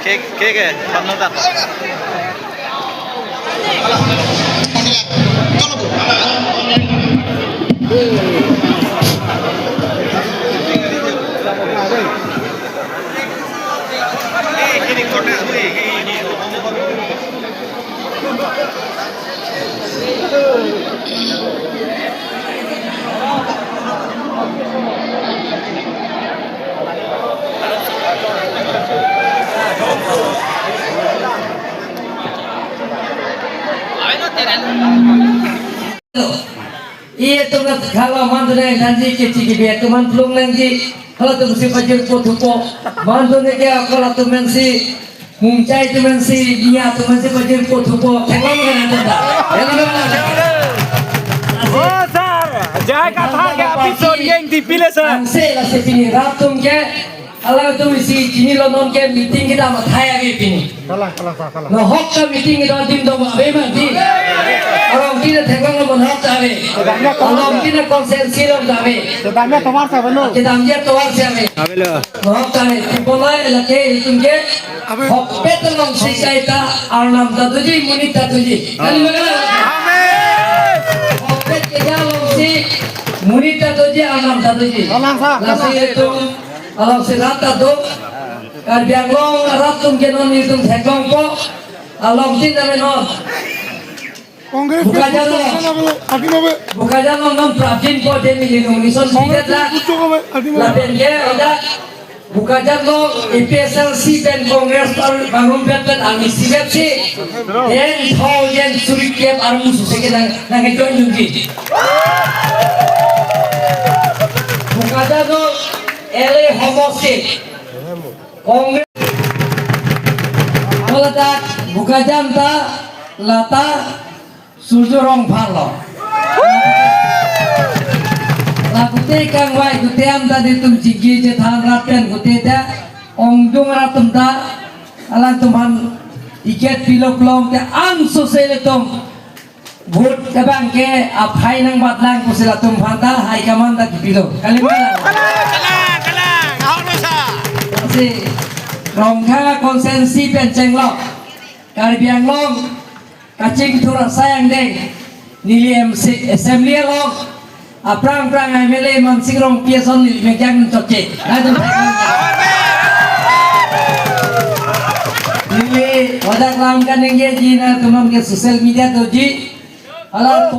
Ke panutan. Ini kontes ini. Iya tuh kalau mantunya nanti kecil biar tuh mantlung nanti kalau tuh mesti pajak foto mantunya dia kalau tuh mensi muncai tuh mensi dia tuh mesti pajak foto tengok kan ada Oh sir, jangan kata ke episode yang dipilih sir. Saya lah sini ratum ke kalau tuh mesti sini lo non ke meeting kita mat hai agi pini. Kalah. No hok ka meeting kita tim dong abe mati. Orang kita tengok lo menhok abe. Orang kita konsensi lo abe. Sedangnya tomar sa bano. Kita ambil tuar siapa? Hok ka tipola elake tunje. Hok petelong sikaita arnam tatuji munit tatuji. Kali mana? Hok pet kejalong si munit tatuji arnam tatuji. Nasi itu alam serata tu. Karbiang long ratum kenon itu tengong po. Alam tin namenon. Buka jalan non prajin po demi Indonesia tidak lah. Lapen dia ada buka jalan IPSLC dan Kongres bangun betul angin siap si. Yang tahu yang sulit kiam armu susah nang itu nyuci. Buka jalan ele homosi. Kongres meledak buka janta lata sujurong palo. Lakute kang wai kuteam tadi tum cigi jethan raten kuteda ongjung ratum ta alang tuman tiket pilok long te an sosele tum vote कबांग के आप हाई नंग बातलांग कुछ लातुम फांता high command तक पिलो कली Kala, ahon masa. si rongga konsensi penceng lo karbiang long kacing turun sayang deng nili MC assembly lo aprang MLA mansing rong piason nili megang coce nili wadah kelam kan yang jina teman ke sosial media tuh ji alam